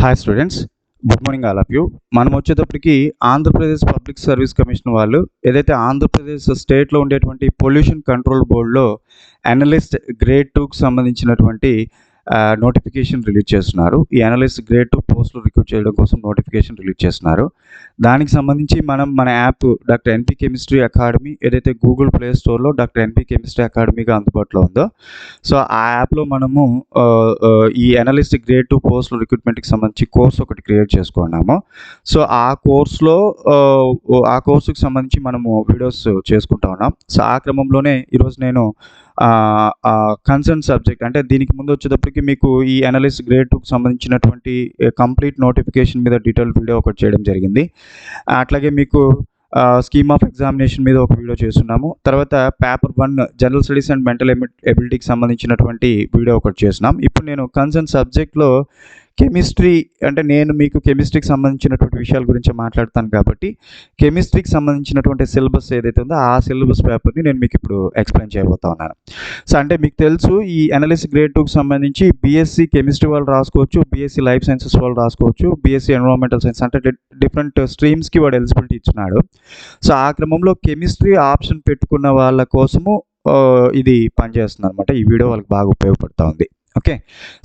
Hi students, good morning all of you. మనం వచ్చేటప్పటికి Andhra Pradesh public service commission వాళ్ళు ఏదైతే ఆంధ్రప్రదేశ్ స్టేట్లో ఉండేటువంటి పొల్యూషన్ కంట్రోల్ బోర్డులో అనలిస్ట్ గ్రేడ్ 2కి సంబంధించినటువంటి నోటిఫికేషన్ రిలీజ్ చేస్తున్నారు. ఈ అనలిస్ట్ గ్రేడ్ 2 పోస్టులు రిక్రూట్ చేయడం కోసం నోటిఫికేషన్ రిలీజ్ చేస్తున్నారు. దానికి సంబంధించి మన యాప్ డాక్టర్ ఎన్పి కెమిస్ట్రీ అకాడమీ ఏదైతే గూగుల్ ప్లే స్టోర్లో డాక్టర్ ఎన్పి కెమిస్ట్రీ అకాడమీగా అందుబాటులో ఉందో, సో ఆ యాప్లో మనము ఈ అనలిస్ట్ గ్రేడ్ 2 పోస్టులు రిక్రూట్మెంట్కి సంబంధించి కోర్స్ ఒకటి క్రియేట్ చేసుకున్నాము. సో ఆ కోర్సుకి సంబంధించి మనము వీడియోస్ చేసుకుంటా ఉన్నాం. సో ఆ క్రమంలోనే ఈరోజు నేను కన్సర్న్ సబ్జెక్ట్ అంటే దీనికి ముందు వచ్చేటప్పటికి మీకు ఈ అనలిస్ట్ గ్రేడ్ 2కి సంబంధించినటువంటి కంప్లీట్ నోటిఫికేషన్ మీద డీటెయిల్ వీడియో ఒకటి చేయడం జరిగింది. అట్లాగే మీకు స్కీమ్ ఆఫ్ ఎగ్జామినేషన్ మీద ఒక వీడియో చేస్తున్నాము. తర్వాత paper 1 general studies and mental ఎబిలిటీకి సంబంధించినటువంటి వీడియో ఒకటి చేస్తున్నాం. ఇప్పుడు నేను కన్సర్న్ సబ్జెక్ట్లో కెమిస్ట్రీ అంటే నేను మీకు కెమిస్ట్రీకి సంబంధించినటువంటి విషయాల గురించి మాట్లాడతాను కాబట్టి కెమిస్ట్రీకి సంబంధించినటువంటి సిలబస్ ఏదైతే ఉందో ఆ సిలబస్ పేపర్ని నేను మీకు ఇప్పుడు ఎక్స్ప్లెయిన్ చేయబోతా ఉన్నాను. సో అంటే మీకు తెలుసు ఈ అనలిస్ట్ గ్రేడ్ 2కి సంబంధించి బీఎస్సీ కెమిస్ట్రీ వాళ్ళు రాసుకోవచ్చు, బీఎస్సీ లైఫ్ సైన్సెస్ వాళ్ళు రాసుకోవచ్చు, బీఎస్సీ ఎన్విరాన్మెంటల్ సైన్స్ అంటే డిఫరెంట్ స్ట్రీమ్స్కి వాడు ఎలిజిబిలిటీ ఇచ్చినాడు. సో ఆ క్రమంలో కెమిస్ట్రీ ఆప్షన్ పెట్టుకున్న వాళ్ళ కోసము ఇది పనిచేస్తుంది అనమాట. ఈ వీడియో వాళ్ళకి బాగా ఉపయోగపడుతూ ఉంది. ఓకే,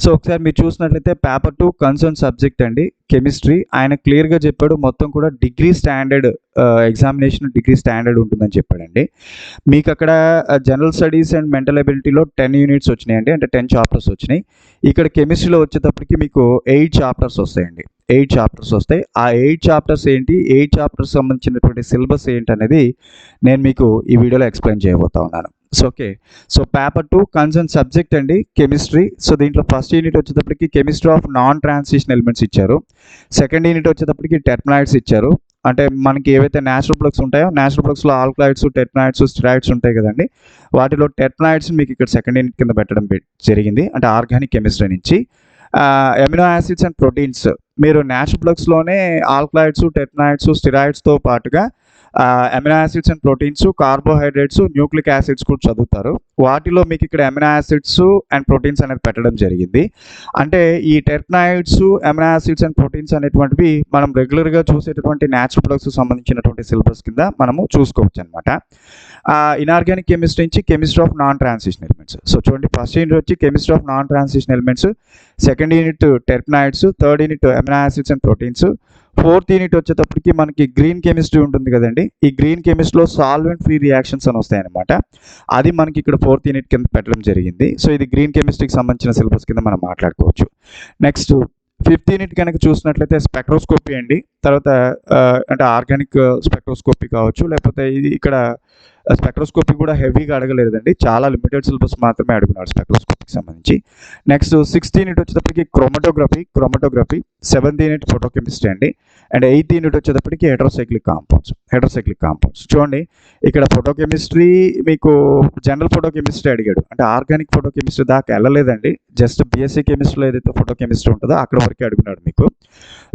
సో ఒకసారి మీరు చూసినట్లయితే పేపర్ 2 కన్సర్న్ సబ్జెక్ట్ అండి కెమిస్ట్రీ. ఆయన క్లియర్గా చెప్పాడు మొత్తం కూడా degree standard examination degree standard ఉంటుందని చెప్పాడండి. మీకు అక్కడ జనరల్ స్టడీస్ అండ్ మెంటల్ ఎబిలిటీలో 10 యూనిట్స్ వచ్చినాయండి, అంటే 10 చాప్టర్స్ వచ్చినాయి. ఇక్కడ కెమిస్ట్రీలో వచ్చేటప్పటికి మీకు 8 చాప్టర్స్ వస్తాయండి. 8 చాప్టర్స్ వస్తాయి. ఆ 8 చాప్టర్స్ ఏంటి, 8 చాప్టర్స్ సంబంధించినటువంటి సిలబస్ ఏంటి అనేది నేను మీకు ఈ వీడియోలో ఎక్స్ప్లెయిన్ చేయబోతా ఉన్నాను. So okay, so paper 2 concern subject అండి కెమిస్ట్రీ. సో దీంట్లో ఫస్ట్ యూనిట్ వచ్చేటప్పటికి chemistry of non transition elements ఇచ్చారు. సెకండ్ యూనిట్ వచ్చేటప్పటికి టెర్మినాయిడ్స్ ఇచ్చారు. అంటే మనకి ఏవైతే నేచురల్ ప్రొడక్ట్స్ ఉంటాయో నేచురల్ ప్రొడక్ట్స్లో ఆల్కలాయిడ్స్, టెర్మినాయిడ్స్, స్టెరాయిడ్స్ ఉంటాయి కదండి. వాటిలో టెర్మినాయిడ్స్ మీకు ఇక్కడ సెకండ్ యూనిట్ కింద పెట్టడం జరిగింది, అంటే ఆర్గానిక్ కెమిస్ట్రీ నుంచి. అమినో యాసిడ్స్ అండ్ ప్రోటీన్స్ మీరు నేచురల్ ప్రొడక్ట్స్లోనే ఆల్కలాయిడ్స్, టెర్మినాయిడ్స్, స్టెరాయిడ్స్తో పాటుగా amino acids and proteins, carbohydrates, nucleic acids కూడా చదువుతారు. వాటిలో మీకు ఇక్కడ అమినో యాసిడ్స్ అండ్ ప్రోటీన్స్ అనేది పెట్టడం జరిగింది. అంటే ఈ టెర్మినాయిడ్స్, అమినో యాసిడ్స్ అండ్ ప్రోటీన్స్ అనేటువంటివి మనం రెగ్యులర్గా చూసేటటువంటి న్యాచురల్ ప్రొడక్ట్స్కి సంబంధించినటువంటి సిలబస్ కింద మనము చూసుకోవచ్చు అనమాట. ఇన్ఆర్గానిక్ కెమిస్ట్రీ నుంచి chemistry of non transition elements. So చూడండి, ఫస్ట్ యూనిట్ వచ్చి chemistry of non transition elements, second unit terpenoids, third unit amino acids and proteins, fourth unit వచ్చేటప్పటికి మనకి గ్రీన్ కెమిస్ట్రీ ఉంటుంది కదండి. ఈ గ్రీన్ కెమిస్ట్రీలో సాల్వెంట్ ఫ్రీ రియాక్షన్స్ అని వస్తాయి అనమాట. అది మనకి ఇక్కడ ఫోర్త్ యూనిట్ కింద పెట్టడం జరిగింది. సో ఇది గ్రీన్ కెమిస్ట్రీకి సంబంధించిన సిలబస్ కింద మనం మాట్లాడుకోవచ్చు. నెక్స్ట్ ఫిఫ్త్ యూనిట్ కనుక చూసినట్లయితే స్పెక్ట్రోస్కోపీ అండి. తర్వాత అంటే ఆర్గానిక్ స్పెక్ట్రోస్కోపీ కావచ్చు, లేకపోతే ఇది ఇక్కడ స్పెక్ట్రోస్కోపీ కూడా హెవీగా అడగలేదండి, చాలా లిమిటెడ్ సిలబస్ మాత్రమే అడుగున్నాడు స్పెక్ట్రోస్కోపీకి సంబంధించి. నెక్స్ట్ 6th యూనిట్ వచ్చేటప్పటికి క్రోమటోగ్రఫీ, 7th యూనిట్ ఫోటోకెమిస్ట్రీ అండి. అండ్ 8th యూనిట్ వచ్చేటప్పటికి హెటరోసైక్లిక్ కాంపౌండ్స్. చూడండి, ఇక్కడ ఫోటోకెమిస్ట్రీ మీకు జనరల్ ఫోటోకెమిస్ట్రీ అడిగాడు, అంటే ఆర్గానిక్ ఫోటోకెమిస్ట్రీ దాకా వెళ్ళలేదండి. జస్ట్ బీఎస్సీ కెమిస్ట్రీలో ఏదైతే ఫోటోకెమిస్ట్రీ ఉంటుందో అక్కడ వరకే అడుగున్నాడు మీకు.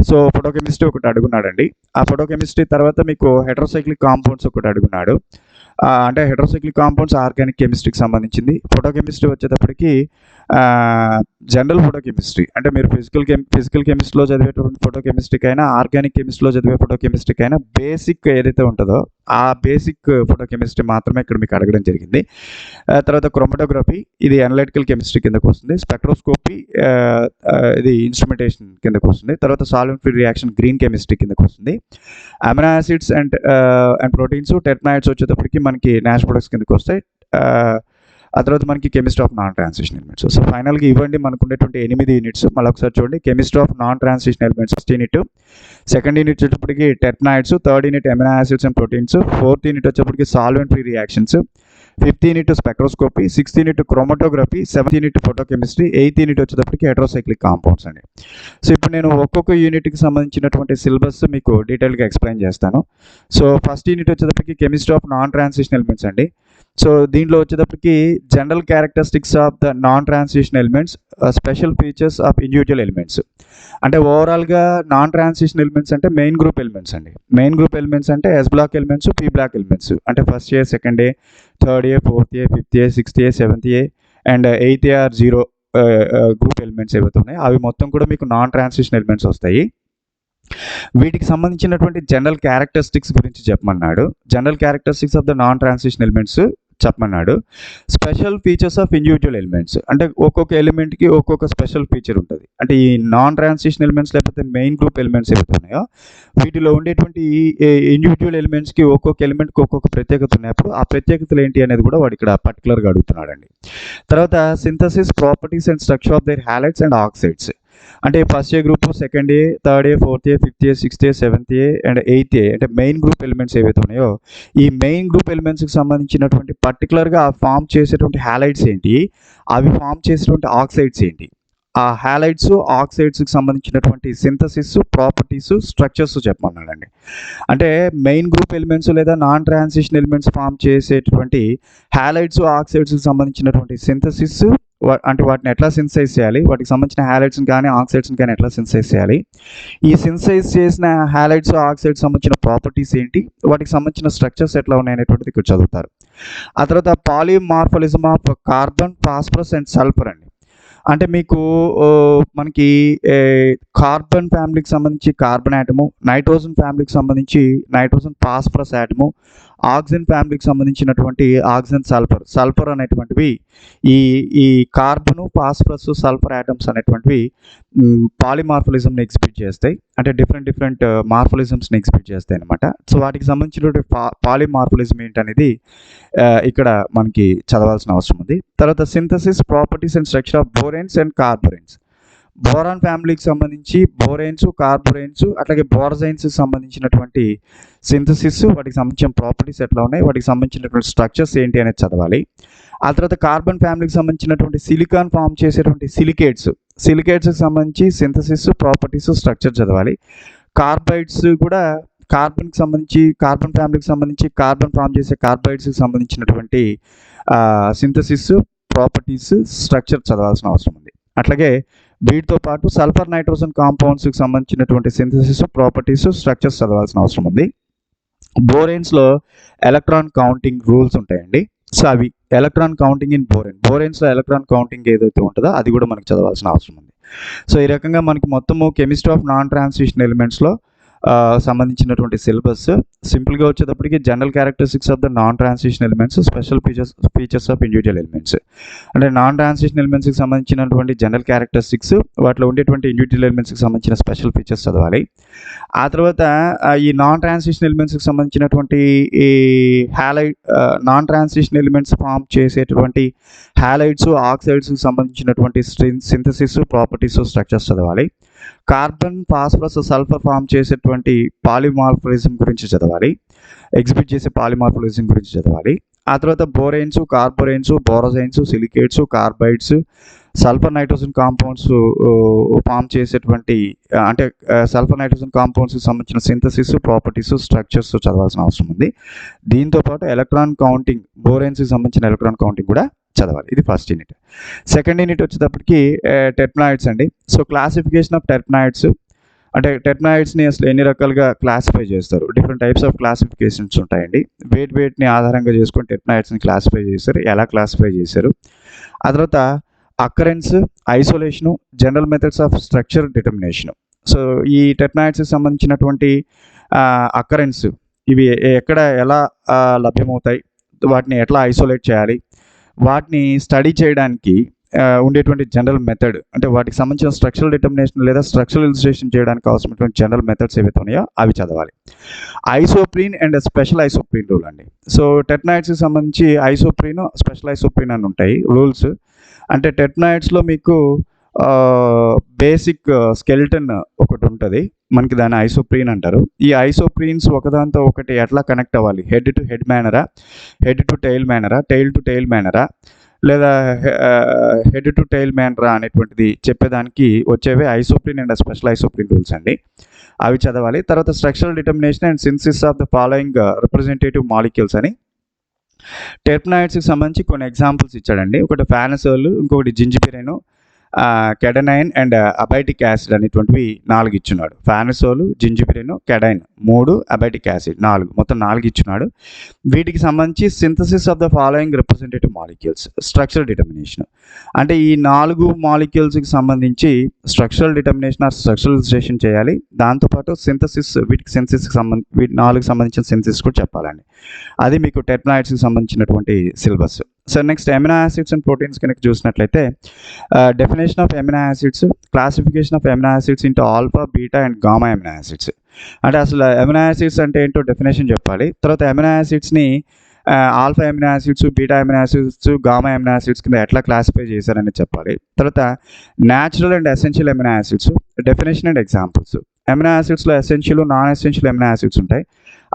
సో ఫోటోకెమిస్ట్రీ ఒకటి అడుగున్నాడండి. ఆ ఫోటోకెమిస్ట్రీ తర్వాత మీకు హెటరోసైక్లిక్ కాంపౌండ్స్ ఒకటి అడుగున్నాడు. అంటే హెటరోసైక్లిక్ కాంపౌండ్స్ ఆర్గానిక్ కెమిస్ట్రీకి సంబంధించింది. ఫోటోకెమిస్ట్రీ వచ్చేటప్పటికి జనరల్ ఫోటోకెమిస్ట్రీ, అంటే మీరు ఫిజికల్ కెమిస్ట్రీలో చదివేటువంటి ఫోటోకెమిస్ట్రీకైనా ఆర్గానిక్ కెమిస్ట్రీలో చదివే ఫోటోకెమిస్ట్రీకైనా బేసిక్ ఏదైతే ఉంటుందో ఆ బేసిక్ ఫోటోకెమిస్ట్రీ మాత్రమే ఇక్కడ మీకు అడగడం జరిగింది. తర్వాత క్రోమటోగ్రఫీ ఇది అనలిటికల్ కెమిస్ట్రీ కిందకు వస్తుంది. స్పెక్ట్రోస్కోపీ ఇది ఇన్స్ట్రుమెంటేషన్ కిందకు వస్తుంది. తర్వాత solvent free reaction green chemistry కిందకు వస్తుంది. Amino acids and proteins, terpenoids వచ్చేటప్పటికి మనకి నేచురల్ ప్రొడక్ట్స్ కిందకు వస్తాయి. ఆ తర్వాత మనకి chemistry of non transition elements. So ఫైనల్గా ఇవ్వండి మనకు ఉండేటువంటి 8 యూనిట్స్. మళ్ళీ ఒకసారి చూడండి, chemistry of non transition elements first unit, second unit వచ్చేటప్పటికి terpenoids, third unit amino acids and proteins, fourth unit వచ్చేటప్పటికి solvent free reactions, 5th unit spectroscopy, 6th unit chromatography, 7th unit photochemistry, 8th unit వచ్చేటప్పటికి heterocyclic compounds అండి. So ఇప్పుడు నేను ఒక్కొక్క యూనిట్కి సంబంధించినటువంటి syllabus మీకు డీటెయిల్గా ఎక్స్ప్లెయిన్ చేస్తాను. సో ఫస్ట్ యూనిట్ వచ్చేటప్పటికి chemistry of non transition elements అండి. సో దీంట్లో వచ్చేటప్పటికి general characteristics of the non transition elements, special features of individual elements. అంటే ఓవరాల్గా నాన్ ట్రాన్సిషన్ ఎలిమెంట్స్ అంటే మెయిన్ గ్రూప్ ఎలిమెంట్స్ అండి. మెయిన్ గ్రూప్ ఎలిమెంట్స్ అంటే S block elements, P block elements. అంటే first A, second A, third A, fourth A, fifth A, sixth A, seventh A and 8th A or 0 group elements ఏవైతే ఉన్నాయో అవి మొత్తం కూడా మీకు non transition elements వస్తాయి. వీటికి సంబంధించినటువంటి జనరల్ క్యారెక్టరిస్టిక్స్ గురించి చెప్పమన్నాడు. General characteristics of the non transition elements చెప్పమన్నాడు. Special features of individual elements, అంటే ఒక్కొక్క ఎలిమెంట్కి ఒక్కొక్క స్పెషల్ ఫీచర్ ఉంటుంది. అంటే ఈ నాన్ ట్రాన్సిషన్ ఎలిమెంట్స్ లేకపోతే మెయిన్ గ్రూప్ ఎలిమెంట్స్ ఏవైతే ఉన్నాయో వీటిలో ఉండేటువంటి ఇండివిజువల్ ఎలిమెంట్స్కి ఒక్కొక్క ఎలిమెంట్కి ఒక్కొక్క ప్రత్యేకత ఉన్నప్పుడు ఆ ప్రత్యేకతలు ఏంటి అనేది కూడా వాడు ఇక్కడ పర్టికులర్గా అడుగుతున్నాడండి. తర్వాత synthesis properties and structure of their halides and oxides, అంటే first A group, second A, third A, fourth A, fifth A, sixth A, seventh A and eighth A, అంటే మెయిన్ గ్రూప్ ఎలిమెంట్స్ ఏవైతే ఉన్నాయో ఈ మెయిన్ గ్రూప్ ఎలిమెంట్స్కి సంబంధించినటువంటి పర్టికులర్గా form చేసేటువంటి halides ఏంటి, అవి ఫామ్ చేసేటువంటి ఆక్సైడ్స్ ఏంటి, ఆ హ్యాలైడ్స్ ఆక్సైడ్స్కి సంబంధించినటువంటి సింథసిస్ ప్రాపర్టీస్ స్ట్రక్చర్స్ చెప్పమన్నాడండి. అంటే మెయిన్ గ్రూప్ ఎలిమెంట్స్ లేదా నాన్ ట్రాన్సిషన్ ఎలిమెంట్స్ ఫామ్ చేసేటువంటి హ్యాలైడ్స్ ఆక్సైడ్స్కి సంబంధించినటువంటి సింథసిస్, అంటే వాటిని ఎట్లా సింథసైజ్ చేయాలి, వాటికి సంబంధించిన హ్యాలైడ్స్ని కానీ ఆక్సైడ్స్ని కానీ ఎట్లా సింథసైజ్ చేయాలి, ఈ సింథసైజ్ చేసిన హ్యాలైడ్స్ ఆక్సైడ్స్ సంబంధించిన ప్రాపర్టీస్ ఏంటి, వాటికి సంబంధించిన స్ట్రక్చర్స్ ఎట్లా ఉన్నాయనేటువంటిది ఇక్కడ చదువుతారు. ఆ తర్వాత polymorphism of carbon, phosphorus and sulphur అండి. అంటే మీకు మనకి కార్బన్ ఫ్యామిలీకి సంబంధించి కార్బన్ యాటము, నైట్రోజన్ ఫ్యామిలీకి సంబంధించి నైట్రోజన్ ఫాస్ఫరస్ యాటము, ఆక్సిజన్ ఫ్యామిలీకి సంబంధించినటువంటి ఆక్సిజన్ సల్ఫర్ అనేటువంటివి ఈ ఈ కార్బను, ఫాస్ఫరస్, సల్ఫర్ యాటమ్స్ అనేటువంటివి పాలిమార్ఫలిజంని ఎగ్జిబిట్ చేస్తాయి. అంటే డిఫరెంట్ మార్ఫలిజమ్స్ని ఎగ్జిబిట్ చేస్తాయి అనమాట. సో వాటికి సంబంధించినటువంటి పాలిమార్ఫలిజం ఏంటనేది ఇక్కడ మనకి చదవాల్సిన అవసరం ఉంది. తర్వాత synthesis properties and structure of boranes and carboranes, boron ఫ్యామిలీకి సంబంధించి బోరేన్స్, కార్బోరేన్స్ అట్లాగే బోరజైన్స్కి సంబంధించినటువంటి సింథసిస్, వాటికి సంబంధించిన ప్రాపర్టీస్ ఎట్లా ఉన్నాయి, వాటికి సంబంధించినటువంటి స్ట్రక్చర్స్ ఏంటి అనేది చదవాలి. ఆ తర్వాత కార్బన్ ఫ్యామిలీకి సంబంధించినటువంటి సిలికాన్ ఫామ్ చేసేటువంటి సిలికేట్స్కి సంబంధించి సింథసిస్ ప్రాపర్టీస్ స్ట్రక్చర్ చదవాలి. కార్బైడ్స్ కూడా కార్బన్ ఫ్యామిలీకి సంబంధించి కార్బన్ ఫామ్ చేసే కార్బైడ్స్కి సంబంధించినటువంటి సింథసిస్ ప్రాపర్టీస్ స్ట్రక్చర్ చదవాల్సిన అవసరం ఉంది. అట్లాగే వీటితో పాటు సల్ఫర్ నైట్రోజన్ కాంపౌండ్స్కి సంబంధించినటువంటి సింథసిస్ ప్రాపర్టీస్ స్ట్రక్చర్స్ చదవాల్సిన అవసరం ఉంది. బోరేన్స్లో ఎలక్ట్రాన్ కౌంటింగ్ రూల్స్ ఉంటాయండి. సో అవి ఎలక్ట్రాన్ కౌంటింగ్ ఇన్ బోరేన్స్లో ఎలక్ట్రాన్ కౌంటింగ్ ఏదైతే ఉంటుందో అది కూడా మనకు చదవాల్సిన అవసరం ఉంది. సో ఈ రకంగా మనకి మొత్తము కెమిస్ట్రీ ఆఫ్ నాన్ ట్రాన్సిషన్ ఎలిమెంట్స్లో సంబంధించినటువంటి సిలబస్ సింపుల్గా వచ్చేటప్పటికి general characteristics of the non transition elements, special features of individual elements, అంటే నాన్ ట్రాన్సిషన్ ఎలిమెంట్స్కి సంబంధించినటువంటి జనరల్ క్యారెక్టరిస్టిక్స్, వాటిలో ఉండేటువంటి ఇండివిజువల్ ఎలిమెంట్స్కి సంబంధించిన స్పెషల్ ఫీచర్స్ చదవాలి. ఆ తర్వాత ఈ నాన్ ట్రాన్సిషన్ ఎలిమెంట్స్కి సంబంధించినటువంటి ఈ నాన్ ట్రాన్సిషన్ ఎలిమెంట్స్ ఫామ్ చేసేటువంటి హ్యాలైడ్స్ ఆక్సైడ్స్కి సంబంధించినటువంటి సింథసిస్ ప్రాపర్టీస్ స్ట్రక్చర్స్ చదవాలి. కార్బన్, ఫాస్ఫరస్, సల్ఫర్ ఫామ్ చేసేటువంటి పాలిమార్ఫలిజం గురించి చదవాలి, ఎగ్జిబిట్ చేసే పాలిమార్ఫలిజం గురించి చదవాలి. ఆ తర్వాత boranes, carboranes, borazines, silicates, carbides, sulphur nitrogen compounds form చేసేటువంటి అంటే సల్ఫర్ నైట్రోజన్ కాంపౌండ్స్కి సంబంధించిన సింథసిస్ ప్రాపర్టీస్ స్ట్రక్చర్స్ చదవాల్సిన అవసరం ఉంది. దీంతోపాటు ఎలక్ట్రాన్ కౌంటింగ్, బోరేన్స్కి సంబంధించిన ఎలక్ట్రాన్ కౌంటింగ్ కూడా చదవాలి. ఇది ఫస్ట్ యూనిట్. సెకండ్ యూనిట్ వచ్చేటప్పటికి టెర్పనాయిడ్స్ అండి. సో క్లాసిఫికేషన్ ఆఫ్ టెర్పనాయిడ్స్, అంటే టెర్పనాయిడ్స్ని అసలు ఎన్ని రకాలుగా క్లాసిఫై చేస్తారు, డిఫరెంట్ టైప్స్ ఆఫ్ క్లాసిఫికేషన్స్ ఉంటాయండి. వెయిట్ని ఆధారంగా చేసుకొని టెర్పనాయిడ్స్ని క్లాసిఫై చేశారు, ఎలా క్లాసిఫై చేశారు. ఆ తర్వాత occurrence, isolation, general methods of structure determination. So ఈ టెర్పనాయిడ్స్కి సంబంధించినటువంటి అక్కరెన్స్ ఇవి ఎక్కడ ఎలా లభ్యమవుతాయి, వాటిని ఎట్లా ఐసోలేట్ చేయాలి, వాటిని స్టడీ చేయడానికి ఉండేటువంటి జనరల్ మెథడ్, అంటే వాటికి సంబంధించిన స్ట్రక్చరల్ డిటర్మినేషన్ లేదా స్ట్రక్చరల్ ఇల్స్ట్రేషన్ చేయడానికి అవసరమైనటువంటి జనరల్ మెథడ్స్ ఏవైతే ఉన్నాయో అవి చదవాలి. Isoprene and special isoprene rule అండి. సో టెర్పనాయిడ్స్కి సంబంధించి ఐసోప్రీన్, స్పెషల్ ఐసోప్రీన్ అని ఉంటాయి రూల్స్. అంటే టెర్పనాయిడ్స్లో మీకు బేసిక్ స్కెల్టన్ ఒకటి ఉంటుంది, మనకి దాన్ని ఐసోప్రీన్ అంటారు. ఈ ఐసోప్రీన్స్ ఒకదాంతో ఒకటి ఎట్లా కనెక్ట్ అవ్వాలి, హెడ్ టు హెడ్ మేనరా, హెడ్ టు టెయిల్ మేనరా, టెయిల్ టు టెయిల్ మేనరా, లేదా హెడ్ టు టెయిల్ మేనరా అనేటువంటిది చెప్పేదానికి వచ్చేవే isoprene and special isoprene rules అండి. అవి చదవాలి. తర్వాత structural determination and synthesis of the following representative molecules అని టెర్పనాయిడ్స్కి సంబంధించి కొన్ని ఎగ్జాంపుల్స్ ఇచ్చాడండి. ఒకటి ఫానసోల్, ఇంకొకటి జింజిపిరెను, కెడనైన్ అండ్ అబైటిక్ యాసిడ్ అనేటువంటివి 4 ఇచ్చున్నాడు. ఫానసోల్, జింజిబిరిన్, కెడైన్ 3, అబైటిక్ యాసిడ్ 4, మొత్తం 4 ఇచ్చున్నాడు. వీటికి సంబంధించి synthesis of the following representative molecules, structural determination. అంటే ఈ 4 మాలిక్యూల్స్కి సంబంధించి స్ట్రక్చరల్ డిటర్మినేషన్ ఆర్ స్ట్రక్చరలైజేషన్ చేయాలి. దాంతోపాటు సింథసిస్, వీటికి సింథసిస్కి వీటి 4కి సంబంధించిన సింథసిస్ కూడా చెప్పాలండి. అది మీకు టెర్మినాయిడ్స్కి సంబంధించినటువంటి syllabus. So next amino acids and proteins కనుక చూసినట్లయితే definition of amino acids, classification of amino acids into alpha, beta and gamma amino acids. అంటే అసలు ఎమినో యాసిడ్స్ అంటే ఏంటో డెఫినేషన్ చెప్పాలి. తర్వాత ఎమినో యాసిడ్స్ని alpha amino acids, beta amino acids, gamma amino acids కింద ఎట్లా క్లాసిఫై చేశారని చెప్పాలి. తర్వాత natural and essential amino acids, definition and examples. Amino యాసిడ్స్లో essential, non essential amino acids ఉంటాయి.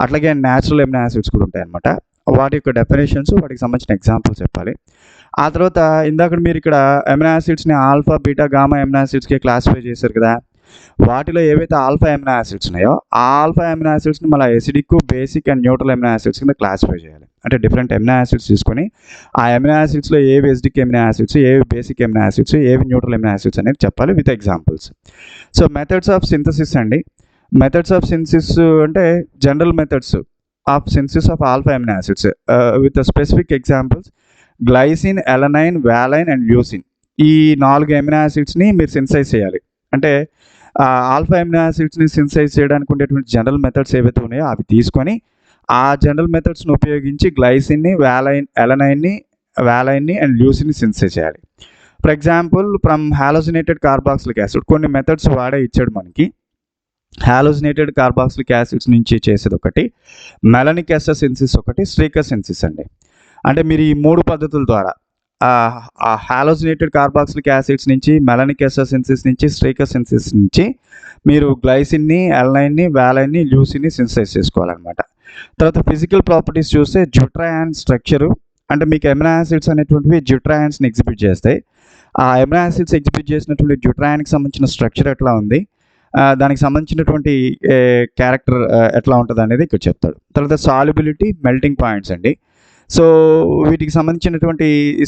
అట్లాగే న్యాచురల్ ఎమినో యాసిడ్స్ కూడా ఉంటాయి అన్నమాట. వాటి యొక్క డెఫినేషన్స్, వాటికి సంబంధించిన ఎగ్జాంపుల్స్ చెప్పాలి. ఆ తర్వాత ఇందాక మీరు ఇక్కడ ఎమినో యాసిడ్స్ని ఆల్ఫా, బీటా, గామా ఎమినో యాసిడ్స్కి క్లాసిఫై చేశారు కదా. వాటిలో ఏవైతే ఆల్ఫా ఎమినో యాసిడ్స్ ఉన్నాయో ఆ ఆల్ఫా ఎమినో యాసిడ్స్ని మళ్ళీ acidic, basic and neutral amino acids కింద క్లాసిఫై చేయాలి. అంటే డిఫరెంట్ ఎమినో యాసిడ్స్ తీసుకొని ఆ ఎమినో యాసిడ్స్లో ఏవి ఎసిడిక్ ఎమినో యాసిడ్స్, ఏవి బేసిక్ ఎమినో యాసిడ్స్, ఏవి న్యూట్రల్ ఎమినో యాసిడ్స్ అనేది చెప్పాలి with examples. So methods of synthesis అండి. మెథడ్స్ ఆఫ్ సింథసిస్ అంటే general methods of synthesis of alpha amino acids with specific examples glycine, alanine, valine and leucine. ఈ 4 amino యాసిడ్స్ని మీరు synthesise చేయాలి. అంటే ఆల్ఫా ఎమినో యాసిడ్స్ని సింథసైజ్ చేయడానికి ఉండేటువంటి జనరల్ మెథడ్స్ ఏవైతే ఉన్నాయో అవి తీసుకొని ఆ జనరల్ మెథడ్స్ని ఉపయోగించి గ్లైసిన్ని, వాలైన్ని అండ్ ల్యూసిన్ని సింథసైజ్ చేయాలి. For example from halogenated carboxylic acid కొన్ని మెథడ్స్ వాడే ఇచ్చాడు మనకి. హాలోజినేటెడ్ కార్బాక్సిలిక్ యాసిడ్స్ నుంచి చేసేది ఒకటి, మెలనిక్ ఎస్టర్ సింథసిస్ ఒకటి, స్ట్రీకర్ సింథసిస్ అండి. అంటే మీరు ఈ 3 పద్ధతుల ద్వారా హాలోజినేటెడ్ కార్బాక్సిలిక్ యాసిడ్స్ నుంచి, మెలనిక్ ఎస్టర్ సింథసిస్ నుంచి, స్ట్రీకర్ సింథసిస్ నుంచి మీరు గ్లైసిన్ని, అలనైన్ని, వాలైన్ని, ల్యూసిన్ని సింథసైజ్ చేసుకోవాలన్నమాట. తర్వాత ఫిజికల్ ప్రాపర్టీస్ చూస్తే జ్యూట్రాయాన్ స్ట్రక్చరు, అంటే మీకు ఎమినో యాసిడ్స్ అనేటువంటివి జ్యూట్రాయాన్స్ని ఎగ్జిబిట్ చేస్తాయి. ఆ ఎమినో యాసిడ్స్ ఎగ్జిబిట్ చేసినటువంటి జ్యూట్రాయాన్కి సంబంధించిన స్ట్రక్చర్ ఎట్లా ఉంది, దానికి సంబంధించినటువంటి క్యారెక్టర్ ఎట్లా ఉంటుంది అనేది ఇక్కడ చెప్తాడు. తర్వాత సాల్యుబిలిటీ, మెల్టింగ్ పాయింట్స్ అండి. సో వీటికి సంబంధించినటువంటి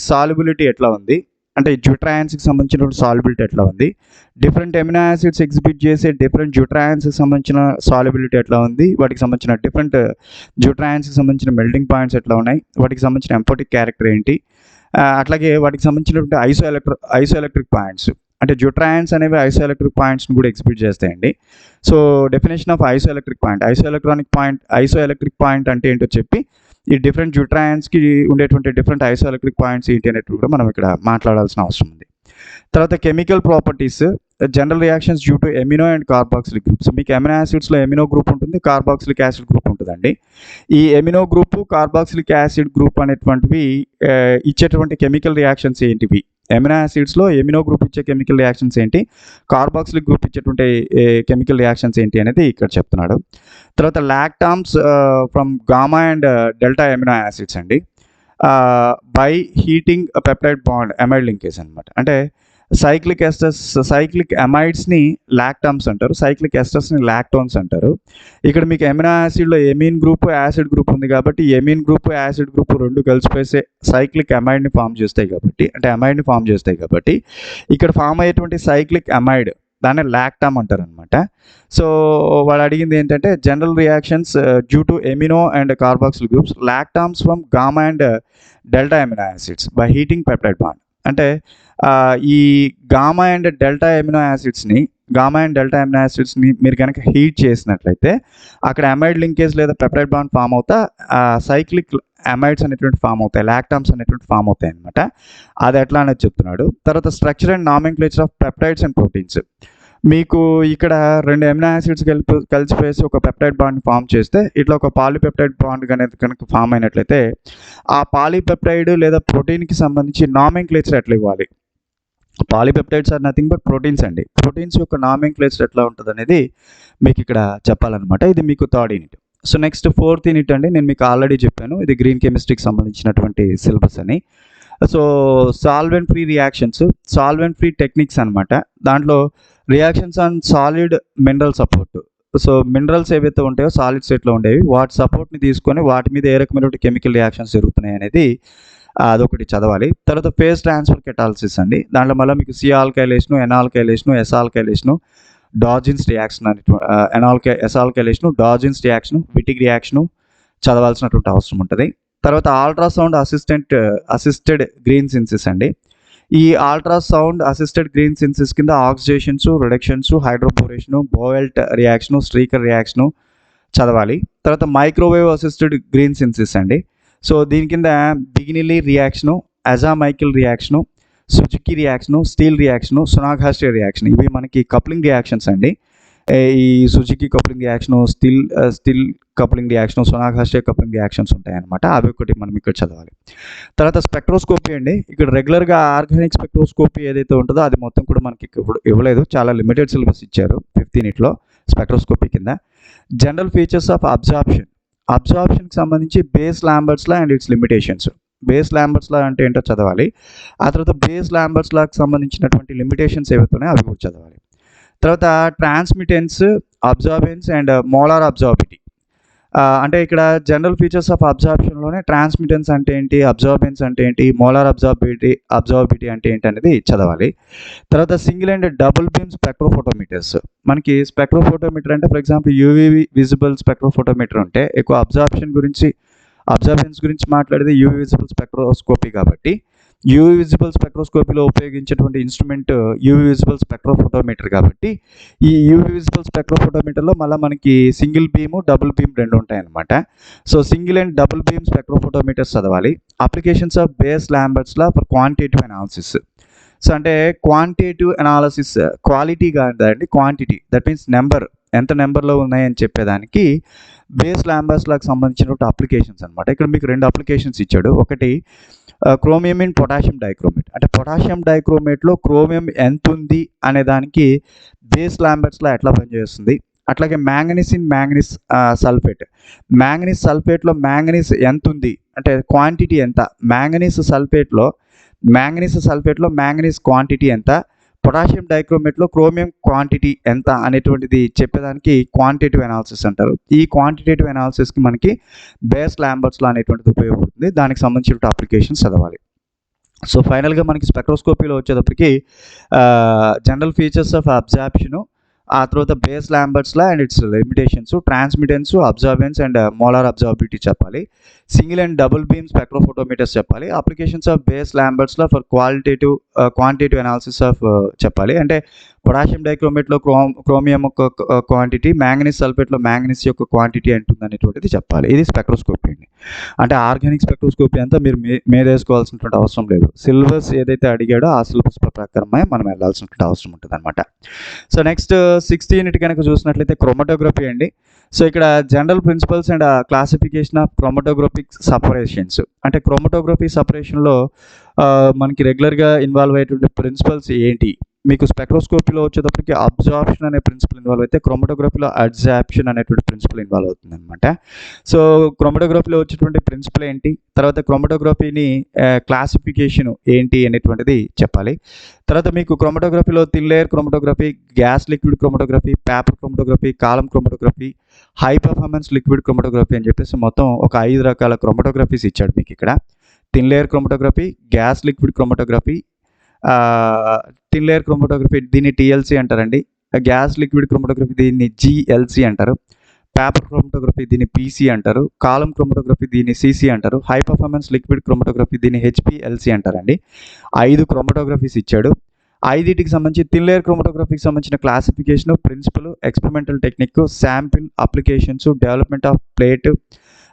సాల్యుబిలిటీ ఎట్లా ఉంది, అంటే జ్యూట్రాయాన్స్కి సంబంధించినటువంటి సాల్యుబిలిటీ ఎట్లా ఉంది, డిఫరెంట్ ఎమినో యాసిడ్స్ ఎగ్జిబిట్ చేసే డిఫరెంట్ జ్యూట్రాయాన్స్కి సంబంధించిన సాల్యుబిలిటీ ఎట్లా ఉంది, వాటికి సంబంధించిన డిఫరెంట్ జ్యూట్రాయాన్స్కి సంబంధించిన మెల్టింగ్ పాయింట్స్ ఎట్లా ఉన్నాయి, వాటికి సంబంధించిన ఎంపోటిక్ క్యారెక్టర్ ఏంటి, అట్లాగే వాటికి సంబంధించినటువంటి ఐసోఎలక్ట్రిక్ పాయింట్స్. అంటే జ్యూట్రాయాన్స్ అనేవి ఐసోఎలక్ట్రిక్ పాయింట్స్ని కూడా ఎగ్జిబిట్ చేస్తాయండి. So definition of isoelectric point, isoelectric point అంటే ఏంటో చెప్పి ఈ డిఫరెంట్ జ్యూట్రాయాన్స్కి ఉండేటువంటి డిఫరెంట్ ఐసోఎలక్ట్రిక్ పాయింట్స్ ఏంటి అనేవి కూడా మనం ఇక్కడ మాట్లాడాల్సిన అవసరం ఉంది. తర్వాత chemical properties, general reactions due to amino and carboxylic groups. మీకు ఎమినో యాసిడ్స్లో ఎమినో గ్రూప్ ఉంటుంది, కార్బాక్సిలిక్ యాసిడ్ గ్రూప్ ఉంటుందండి. ఈ amino group, carboxylic acid group అనేటువంటివి ఇచ్చేటువంటి కెమికల్ రియాక్షన్స్ ఏంటివి, ఎమినో యాసిడ్స్లో ఎమినో గ్రూప్ ఇచ్చే కెమికల్ రియాక్షన్స్ ఏంటి, కార్బాక్సిలిక్ గ్రూప్ ఇచ్చేటువంటి కెమికల్ రియాక్షన్స్ ఏంటి అనేది ఇక్కడ చెప్తున్నాడు. తర్వాత lactams from gamma and delta amino acids అండి by heating peptide bond amide linkage అనమాట. అంటే సైక్లిక్ అమైడ్స్ని లాక్టామ్స్ అంటారు, సైక్లిక్ ఎస్టర్స్ని లాక్టోన్స్ అంటారు. ఇక్కడ మీకు ఎమినో యాసిడ్లో ఎమీన్ గ్రూప్, యాసిడ్ గ్రూప్ ఉంది కాబట్టి ఎమీన్ గ్రూప్, యాసిడ్ గ్రూప్ 2 కలిసిపోయి సైక్లిక్ అమైడ్ని ఫామ్ చేస్తాయి కాబట్టి, అంటే అమైడ్ని ఫామ్ చేస్తాయి కాబట్టి ఇక్కడ ఫామ్ అయ్యేటువంటి సైక్లిక్ అమైడ్ దాన్ని లాక్టామ్ అంటారు అనమాట. సో వాడు అడిగింది ఏంటంటే general reactions due to amino and carboxyl groups, lactams from gamma and delta amino acids by heating peptide bond. అంటే ఈ గామా అండ్ డెల్టా ఎమినో యాసిడ్స్ని మీరు కనుక హీట్ చేసినట్లయితే అక్కడ అమైడ్ లింకేజ్ లేదా పెప్టైడ్ బాండ్ ఫామ్ అవుతా సైక్లిక్ అమైడ్స్ అనేటువంటి ఫామ్ అవుతాయి, లాక్టామ్స్ అనేటువంటి ఫామ్ అవుతాయి అనమాట. అది ఎట్లా అనేది చెప్తున్నాడు. తర్వాత structure and nomenclature of peptides and proteins. మీకు ఇక్కడ 2 ఎమినో యాసిడ్స్ కలిసిపోయేసి ఒక పెప్టైడ్ బాండ్ ఫామ్ చేస్తే ఇట్లా ఒక పాలీపెప్టైడ్ బాండ్ అనేది కనుక ఫామ్ అయినట్లయితే ఆ పాలీపెప్టైడ్ లేదా ప్రోటీన్కి సంబంధించి నామెన్క్లేచర్ ఎట్లా ఇవ్వాలి. Polypeptides are nothing but proteins అండి. ప్రోటీన్స్ యొక్క నామెన్క్లేచర్ ఎట్లా ఉంటుంది అనేది మీకు ఇక్కడ చెప్పాలన్నమాట. ఇది మీకు 3rd unit. So next 4th unit అండి, నేను మీకు ఆల్రెడీ చెప్పాను ఇది గ్రీన్ కెమిస్ట్రీకి సంబంధించినటువంటి సిలబస్ అని. So solvent free reactions, solvent free techniques అనమాట. దాంట్లో reactions on solid mineral support. So minerals ఏవైతే ఉంటాయో సాలిడ్ స్టేట్లో ఉండేవి వాటి సపోర్ట్ని తీసుకొని వాటి మీద ఏ రకమైనటువంటి కెమికల్ రియాక్షన్స్ జరుగుతున్నాయి అనేది అదొకటి చదవాలి. తర్వాత ఫేజ్ ట్రాన్స్ఫర్ కెటాలిసిస్ అండి. దాంట్లో మళ్ళీ మీకు C alkylation, N alkylation, S alkylation, Darzens reaction S alkylation, Darzens reaction, Wittig reaction చదవాల్సినటువంటి అవసరం ఉంటుంది. తర్వాత అల్ట్రాసౌండ్ అసిస్టెడ్ గ్రీన్ సిన్సిస్ అండి. ఈ అల్ట్రాసౌండ్ అసిస్టెడ్ గ్రీన్ సిన్సిస్ కింద ఆక్సిడేషన్స్, రిడక్షన్స్, హైడ్రోపోరేషను, బోవెల్ట్ రియాక్షను, స్ట్రీకర్ రియాక్షను చదవాలి. తర్వాత మైక్రోవేవ్ అసిస్టెడ్ గ్రీన్ సిన్సిస్ అండి. సో దీని కింద Biginelli reaction, aza Michael reaction, Suzuki reaction, Stille reaction, Sonogashira reaction, ఇవి మనకి కప్లింగ్ రియాక్షన్స్ అండి. ఈ Suzuki coupling reaction, Stille coupling reaction, Sonogashira coupling reactions ఉంటాయన్నమాట. అవి ఒకటి మనం ఇక్కడ చదవాలి. తర్వాత స్పెక్ట్రోస్కోపీ అండి. ఇక్కడ రెగ్యులర్గా ఆర్గానిక్ స్పెక్ట్రోస్కోపీ ఏదైతే ఉంటుందో అది మొత్తం కూడా మనకి ఇప్పుడు ఇవ్వలేదు, చాలా లిమిటెడ్ సిలబస్ ఇచ్చారు 5th యూనిట్లో స్పెక్ట్రోస్కోపీ కింద. జనరల్ ఫీచర్స్ ఆఫ్ అబ్జార్ప్షన్కి సంబంధించి Beer's Lambert's law and its limitations. Beer's Lambert's law అంటే ఏంటో చదవాలి. ఆ తర్వాత బేస్ లాంబర్ట్స్ లాకి సంబంధించినటువంటి లిమిటేషన్స్ ఏవైతే ఉన్నాయో అవి కూడా చదవాలి. తర్వాత ట్రాన్స్మిటెన్స్, అబ్జార్బెన్స్ అండ్ మోలార్ అబ్జార్బిటీ. అంటే ఇక్కడ జనరల్ ఫీచర్స్ ఆఫ్ అబ్జార్ప్షన్లోనే ట్రాన్స్మిటెన్స్ అంటే ఏంటి, అబ్జార్బెన్స్ అంటే ఏంటి, మోలార్ అబ్జార్బిటీ అంటే ఏంటి అనేది చదవాలి. తర్వాత single and double beam spectrophotometers. మనకి స్పెక్ట్రోఫోటోమీటర్ అంటే for example UV visible spectrophotometer ఉంటే ఎక్కువ అబ్జార్బెన్స్ గురించి మాట్లాడేది యూవీ విజిబుల్ స్పెక్ట్రోస్కోపీ కాబట్టి యూవీ విజిబుల్ స్పెక్ట్రోస్కోపీలో ఉపయోగించేటువంటి ఇన్స్ట్రుమెంట్ యూవీ విజిబుల్ స్పెక్ట్రోఫోటోమీటర్ కాబట్టి ఈ యూవీ విజిబుల్ స్పెక్ట్రోఫోటోమీటర్లో మళ్ళీ మనకి సింగిల్ బీము, డబుల్ బీమ్ రెండు ఉంటాయన్నమాట. So single and double beam spectrophotometers చదవాలి. Applications of Beer's Lambert's law for quantitative analysis. So అంటే క్వాంటిటేటివ్ అనాలిసిస్ క్వాలిటీ కాదండి, క్వాంటిటీ, దట్ మీన్స్ నెంబర్, ఎంత నెంబర్లో ఉన్నాయని చెప్పేదానికి బేస్ లాంబర్ట్స్లకు సంబంధించినటువంటి అప్లికేషన్స్ అనమాట. ఇక్కడ మీకు 2 అప్లికేషన్స్ ఇచ్చాడు. ఒకటి క్రోమియం ఇన్ పొటాషియం డైక్రోమేట్, అంటే పొటాషియం డైక్రోమేట్లో క్రోమియం ఎంత ఉంది అనే దానికి బేస్ లాంబర్ట్స్లో ఎట్లా పనిచేస్తుంది. అట్లాగే మ్యాంగనీస్ ఇన్ సల్ఫేట్, మ్యాంగనీస్ సల్ఫేట్లో మ్యాంగనీస్ ఎంత ఉంది అంటే క్వాంటిటీ ఎంత, మ్యాంగనీస్ సల్ఫేట్లో మ్యాంగనీస్ క్వాంటిటీ ఎంత, పొటాషియం డైక్రోమేట్లో క్రోమియం క్వాంటిటీ ఎంత అనేటువంటిది చెప్పేదానికి క్వాంటిటేటివ్ అనాలిసిస్ అంటారు. ఈ క్వాంటిటేటివ్ అనాలిసిస్కి మనకి బేస్ లాంబర్ట్స్లో అనేటువంటిది ఉపయోగపడుతుంది. దానికి సంబంధించిన అప్లికేషన్స్ చదవాలి. సో ఫైనల్గా మనకి స్పెక్ట్రోస్కోపీలో వచ్చేటప్పటికి జనరల్ ఫీచర్స్ ఆఫ్ అబ్జార్ప్షను, ఆ తర్వాత Beer's Lambert's law and its limitations, transmittance, absorbance and molar absorptivity చెప్పాలి. Single and double beam spectrophotometers చెప్పాలి. అప్లికేషన్స్ ఆఫ్ బేస్ లాంబర్ట్స్లో ఫర్ క్వాంటిటేటివ్ అనాలిసిస్ ఆఫ్ చెప్పాలి. అంటే పొటాషియం డైక్రోమేట్లో క్రోమియం యొక్క క్వాంటిటీ, మ్యాంగనీస్ సల్ఫేట్లో మ్యాంగనీస్ యొక్క క్వాంటిటీ ఉంటుంది అనేటువంటిది చెప్పాలి. ఇది స్పెక్ట్రోస్కోపీ అండి. అంటే ఆర్గానిక్ స్పెక్ట్రోస్కోపీ అంతా మీరు వేసుకోవాల్సినటువంటి అవసరం లేదు. సిలబస్ ఏదైతే అడిగాడో ఆ సిలబస్ ప్రకారమే మనం వెళ్ళాల్సినటువంటి అవసరం ఉంటుంది అనమాట. సో నెక్స్ట్ 6th యూనిట్ కనుక చూసినట్లయితే క్రోమటోగ్రఫీ అండి. సో ఇక్కడ general principles and classification of chromatographic separations. అంటే క్రోమటోగ్రఫీ సపరేషన్లో మనకి రెగ్యులర్గా ఇన్వాల్వ్ అయ్యేటువంటి ప్రిన్సిపల్స్ ఏంటి. మీకు స్పెక్ట్రోస్కోపీలో వచ్చేటప్పటికి అబ్జార్ప్షన్ అనే ప్రిన్సిపల్ ఇన్వాల్వ్ అయితే క్రోమటోగ్రఫీలో అడ్జాప్షన్ అనేటువంటి ప్రిన్సిపల్ ఇన్వాల్వ్ అవుతుంది అనమాట. సో క్రోమటోగ్రఫీలో వచ్చేటువంటి ప్రిన్సిపల్ ఏంటి, తర్వాత క్రోమటోగ్రఫీని క్లాసిఫికేషన్ ఏంటి అనేటువంటిది చెప్పాలి. తర్వాత మీకు క్రోమటోగ్రఫీలో thin layer chromatography, gas liquid chromatography, paper chromatography, column chromatography, high performance liquid chromatography అని చెప్పేసి మొత్తం ఒక 5 రకాల క్రోమటోగ్రఫీస్ ఇచ్చాడు మీకు ఇక్కడ. Thin layer chromatography, gas liquid chromatography, thin layer chromatography దీన్ని టీఎల్సీ అంటారండి, గ్యాస్ లిక్విడ్ క్రోమటోగ్రఫీ దీన్ని జిఎల్సీ అంటారు, పేపర్ క్రోమటోగ్రఫీ దీన్ని పీసీ అంటారు, కాలం క్రోమటోగ్రఫీ దీన్ని సిసి అంటారు, హై పర్ఫార్మెన్స్ లిక్విడ్ క్రోమటోగ్రఫీ దీన్ని హెచ్పిఎల్సీ అంటారండి. 5 క్రోమటోగ్రఫీస్ ఇచ్చాడు. 5టికి సంబంధించి థిన్ లేయర్ క్రోమటోగ్రఫీకి సంబంధించిన classification, principle, experimental technique, sample, applications, development of plate,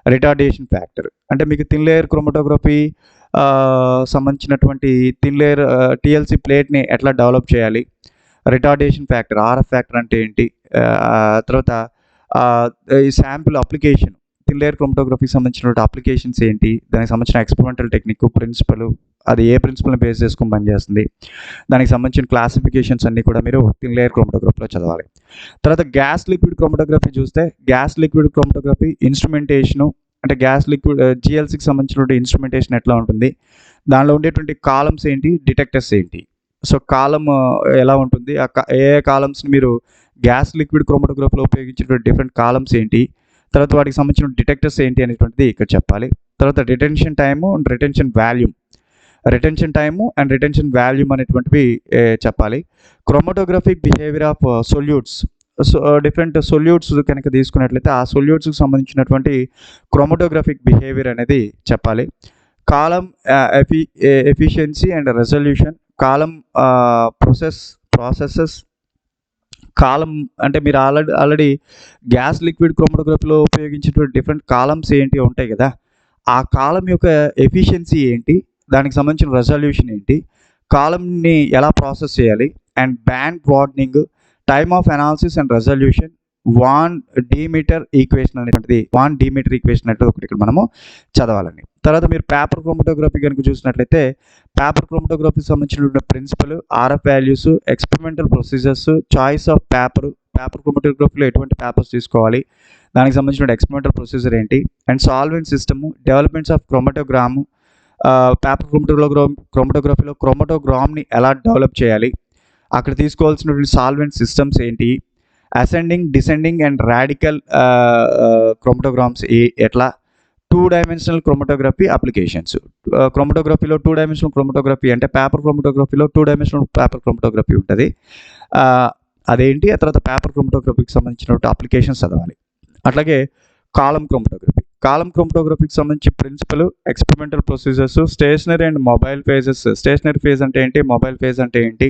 retardation factor. అంటే మీకు థిన్ లేయర్ క్రోమటోగ్రఫీ సంబంధించినటువంటి థిన్ లేయర్ టీఎల్సీ ప్లేట్ని ఎట్లా డెవలప్ చేయాలి, రిటార్డేషన్ ఫ్యాక్టర్, ఆర్ఎఫ్ ఫ్యాక్టర్ అంటే ఏంటి, తర్వాత ఈ శాంపిల్ అప్లికేషన్, థిన్ లేయర్ క్రోమటోగ్రఫీకి సంబంధించినటువంటి అప్లికేషన్స్ ఏంటి, దానికి సంబంధించిన ఎక్స్పెరిమెంటల్ టెక్నిక్, ప్రిన్సిపల్, అది ఏ ప్రిన్సిపల్ని బేస్ చేసుకుని పనిచేస్తుంది, దానికి సంబంధించిన క్లాసిఫికేషన్స్ అన్నీ కూడా మీరు థిన్ లేయర్ క్రోమటోగ్రఫీలో చదవాలి. తర్వాత గ్యాస్ లిక్విడ్ క్రోమటోగ్రఫీ చూస్తే గ్యాస్ లిక్విడ్ క్రోమటోగ్రఫీ ఇన్స్ట్రుమెంటేషను, అంటే గ్యాస్ లిక్విడ్ జిఎల్సీకి సంబంధించినటువంటి ఇన్స్ట్రుమెంటేషన్ ఎట్లా ఉంటుంది, దానిలో ఉండేటువంటి కాలమ్స్ ఏంటి, డిటెక్టర్స్ ఏంటి. సో కాలం ఎలా ఉంటుంది, ఏ కాలమ్స్ని మీరు గ్యాస్ లిక్విడ్ క్రోమటోగ్రఫీలో ఉపయోగించేటువంటి డిఫరెంట్ కాలమ్స్ ఏంటి, తర్వాత వాటికి సంబంధించిన డిటెక్టర్స్ ఏంటి అనేటువంటిది ఇక్కడ చెప్పాలి. తర్వాత retention time and retention volume. Retention time and retention volume అనేటువంటివి చెప్పాలి. Chromatographic behaviour of solutes. Different solutes కనుక తీసుకున్నట్లయితే ఆ సొల్యూట్స్కి సంబంధించినటువంటి క్రోమటోగ్రఫిక్ బిహేవియర్ అనేది చెప్పాలి. Column efficiency and resolution. Column processes. Column అంటే మీరు ఆల్రెడీ గ్యాస్ లిక్విడ్ క్రోమటోగ్రఫీలో ఉపయోగించినటువంటి డిఫరెంట్ కాలమ్స్ ఏంటి ఉంటాయి కదా, ఆ కాలం యొక్క ఎఫిషియన్సీ ఏంటి, దానికి సంబంధించిన రెజల్యూషన్ ఏంటి, కాలంని ఎలా ప్రాసెస్ చేయాలి, and band broadening, time of analysis and resolution, van Deemter equation అనేటువంటిది ఒకటి ఇక్కడ మనము చదవాలండి. తర్వాత మీరు పేపర్ క్రోమటోగ్రఫీ కనుక చూసినట్లయితే పేపర్ క్రోమటోగ్రఫీకి సంబంధించినటువంటి principle, RF values, experimental procedures, choice of paper క్రోమటోగ్రఫీలో ఎటువంటి పేపర్స్ తీసుకోవాలి, దానికి సంబంధించిన ఎక్స్పెరిమెంటల్ ప్రొసీజర్ ఏంటి, and solvent system, developments of chromatogram, పేపర్ క్రోమటోగ్రఫీలో క్రోమటోగ్రామ్ని ఎలా డెవలప్ చేయాలి, అక్కడ తీసుకోవాల్సినటువంటి సాల్వెంట్ సిస్టమ్స్ ఏంటి, ascending, descending and radical chromatograms ఎట్లా, 2 డైమెన్షనల్ క్రోమటోగ్రఫీ అప్లికేషన్స్. క్రోమటోగ్రఫీలో 2 డైమెన్షనల్ క్రోమటోగ్రఫీ అంటే పేపర్ క్రోమటోగ్రఫీలో 2 డైమెన్షనల్ పేపర్ క్రోమటోగ్రఫీ ఉంటుంది, అదేంటి, ఆ తర్వాత పేపర్ క్రోమటోగ్రఫీకి సంబంధించినటువంటి అప్లికేషన్స్ చదవాలి. అట్లాగే కాలం క్రోమటోగ్రఫీకి సంబంధించి principle, experimental procedures, stationary and mobile phases. Stationary phase అంటే ఏంటి, మొబైల్ ఫేజ్ అంటే ఏంటి,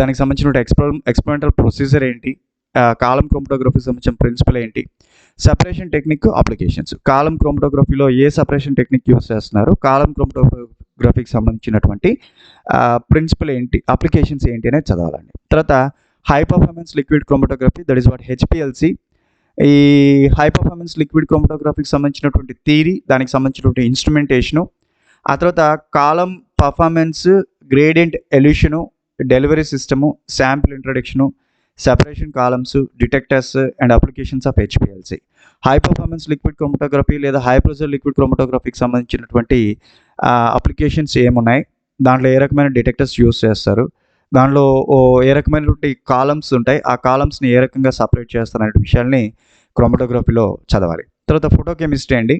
దానికి సంబంధించిన ఎక్స్పెరిమెంటల్ ప్రొసీజర్ ఏంటి, కాలం క్రోమటోగ్రఫీకి సంబంధించిన ప్రిన్సిపల్ ఏంటి, సెపరేషన్ టెక్నిక్, అప్లికేషన్స్. కాలం క్రోమటోగ్రఫీలో ఏ సెపరేషన్ టెక్నిక్ యూస్ చేస్తున్నారు, కాలం క్రోమటోగ్రఫీకి సంబంధించినటువంటి ప్రిన్సిపల్ ఏంటి, అప్లికేషన్స్ ఏంటి అనేది చదవాలండి. తర్వాత high performance liquid chromatography, that is what HPLC. ఈ హై పర్ఫార్మెన్స్ లిక్విడ్ క్రోమటోగ్రఫీకి సంబంధించినటువంటి థియరీ, దానికి సంబంధించినటువంటి ఇన్స్ట్రుమెంటేషను, ఆ తర్వాత column performance, gradient elution, delivery system, sample introduction, separation columns, detectors and applications of HPLC. High performance liquid chromatography లేదా high pressure liquid క్రోమటోగ్రఫీకి సంబంధించినటువంటి అప్లికేషన్స్ ఏమున్నాయి, దాంట్లో ఏ రకమైన డిటెక్టర్స్ యూస్ చేస్తారు, దాంట్లో ఏ రకమైనటువంటి కాలమ్స్ ఉంటాయి, ఆ కాలమ్స్ని ఏ రకంగా సపరేట్ చేస్తారనే విషయాల్ని క్రోమటోగ్రఫీలో చదవాలి. తర్వాత ఫోటోకెమిస్ట్రీ అండి.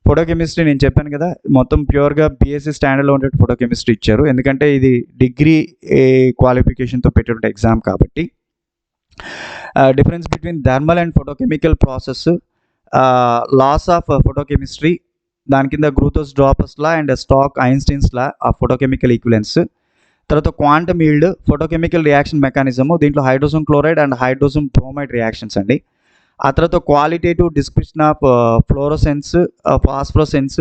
ఫోటోకెమిస్ట్రీ నేను చెప్పాను కదా, మొత్తం ప్యూర్గా బీఎస్సీ స్టాండర్డ్లో ఉండే ఫోటోకెమిస్ట్రీ ఇచ్చారు, ఎందుకంటే ఇది డిగ్రీ క్వాలిఫికేషన్తో పెట్టినటువంటి ఎగ్జామ్ కాబట్టి. Difference between thermal and photochemical process, laws of photochemistry, దాని కింద Grotthuss Draper's law and Stark Einstein's law of photochemical equivalence. తర్వాత quantum yield, photochemical reaction mechanism, దీంట్లో hydrogen chloride and hydrogen bromide reactions అండి. ఆ తర్వాత qualitative description of fluorescence, phosphorescence,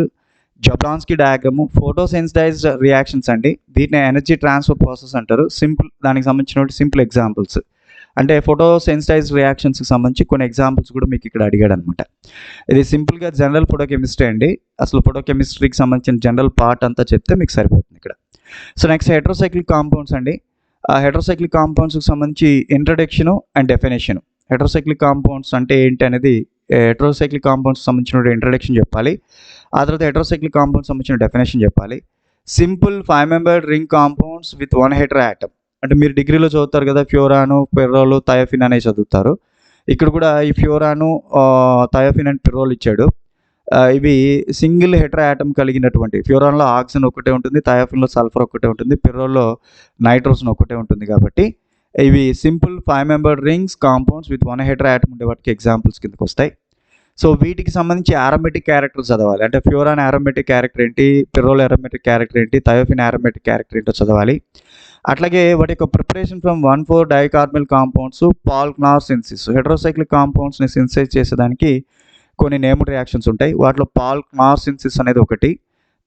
Jablonski diagram, photosensitized reactions అండి, వీటిని energy transfer process అంటారు. దానికి సంబంధించిన సింపుల్ ఎగ్జాంపుల్స్ అంటే ఫోటోసెన్సిటైజ్డ్ రియాక్షన్స్కి సంబంధించి కొన్ని ఎగ్జాంపుల్స్ కూడా మీకు ఇక్కడ అడిగాడు అనమాట. ఇది సింపుల్గా జనరల్ ఫోటోకెమిస్ట్రీ అండి, అసలు ఫోటోకెమిస్ట్రీకి సంబంధించిన జనరల్ పార్ట్ అంతా చెప్తే మీకు సరిపోతుంది ఇక్కడ. సో నెక్స్ట్ హెట్రోసైక్లిక్ కాంపౌండ్స్ అండి. హెట్రోసైక్లిక్ కాంపౌండ్స్కి సంబంధించి introduction and definition. Heterocyclic compounds అంటే ఏంటి అనేది, హెట్రోసైక్లిక్ కాంపౌండ్స్ సంబంధించిన ఇంట్రడక్షన్ చెప్పాలి, ఆ తర్వాత హెట్రోసైక్లిక్ కాంపౌండ్స్ సంబంధించిన డెఫినేషన్ చెప్పాలి. Simple 5 membered ring compounds with 1 Hetero atom. అంటే మీరు డిగ్రీలో చదువుతారు కదా, ఫ్యూరాను, పిర్రోలు, థయోఫిన్ అనేది చదువుతారు. ఇక్కడ కూడా ఈ ఫ్యూరాను, థయోఫిన్ అండ్ పిర్రోల్ ఇచ్చాడు. ఇవి సింగిల్ హెట్రో యాటమ్ కలిగినటువంటి, ఫ్యూరాన్లో ఆక్సిజన్ ఒకటే ఉంటుంది, థయోఫిన్లో సల్ఫర్ ఒకటే ఉంటుంది, పిర్రోల్లో నైట్రోజన్ ఒకటే ఉంటుంది. కాబట్టి ఇవి simple 5 membered rings compounds with 1 Hetero atom ఉండే వాటికి ఎగ్జాంపుల్స్ కిందకి వస్తాయి. సో వీటికి సంబంధించి ఆరోమేటిక్ క్యారెక్టర్ చదవాలి. అంటే ఫ్యూరాన్ ఆరోమేటిక్ క్యారెక్టర్ ఏంటి, పిర్రోల్ ఆరోమేటిక్ క్యారెక్టర్ ఏంటి, థయోఫిన్ ఆరోమేటిక్ క్యారెక్టర్ ఏంటో చదవాలి. అట్లాగే వాటి యొక్క ప్రిపరేషన్ ఫ్రమ్ 1,4-డైకార్బల్ కాంపౌండ్స్, పాల్క్నార్ సింథసిస్. హెట్రోసైక్లిక్ కాంపౌండ్స్ని సింథసైజ్ చేసేదానికి కొన్ని నేమ్డ్ రియాక్షన్స్ ఉంటాయి, వాటిలో పాల్క్నార్ సింథసిస్ అనేది ఒకటి.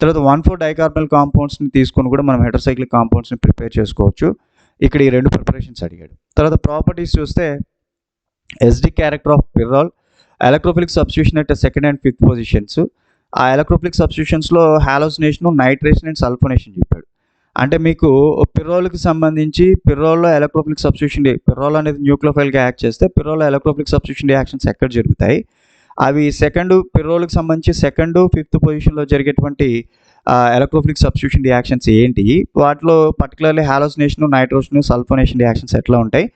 తర్వాత 1,4-డైకార్బల్ కాంపౌండ్స్ని తీసుకొని కూడా మనం హెట్రోసైక్లిక్ కాంపౌండ్స్ని ప్రిపేర్ చేసుకోవచ్చు. ఇక్కడ ఈ 2 ప్రిపరేషన్స్ అడిగాడు. తర్వాత ప్రాపర్టీస్ చూస్తే acid character of pyrrole, electrophilic substitution at second and fifth positions. ఆ ఎలక్ట్రోఫిలిక్ సబ్స్టిట్యూషన్స్లో హాలోసినేషన్, నైట్రేషన్ అండ్ సల్ఫోనేషన్ చెప్పాడు. అంటే మీకు పిర్రోల్కి సంబంధించి పిర్రోల్లో ఎలక్ట్రోఫిలిక్ సబ్స్టిట్యూషన్, పిర్రోల్ అనేది న్యూక్లియోఫైల్గా యాక్ట్ చేస్తే పిర్రోల్లో ఎలక్ట్రోఫిలిక్ సబ్స్టిట్యూషన్ రియాక్షన్స్ ఎక్కడ జరుగుతాయి, అవి పిర్రోల్కి సంబంధించి 2nd, 5th పొజిషన్లో జరిగేటువంటి ఎలక్ట్రోఫిలిక్ సబ్స్టిట్యూషన్ రియాక్షన్స్ ఏంటి, వాటిలో particularly halogenation, nitrogen, sulphonation reactions ఎట్లా ఉంటాయి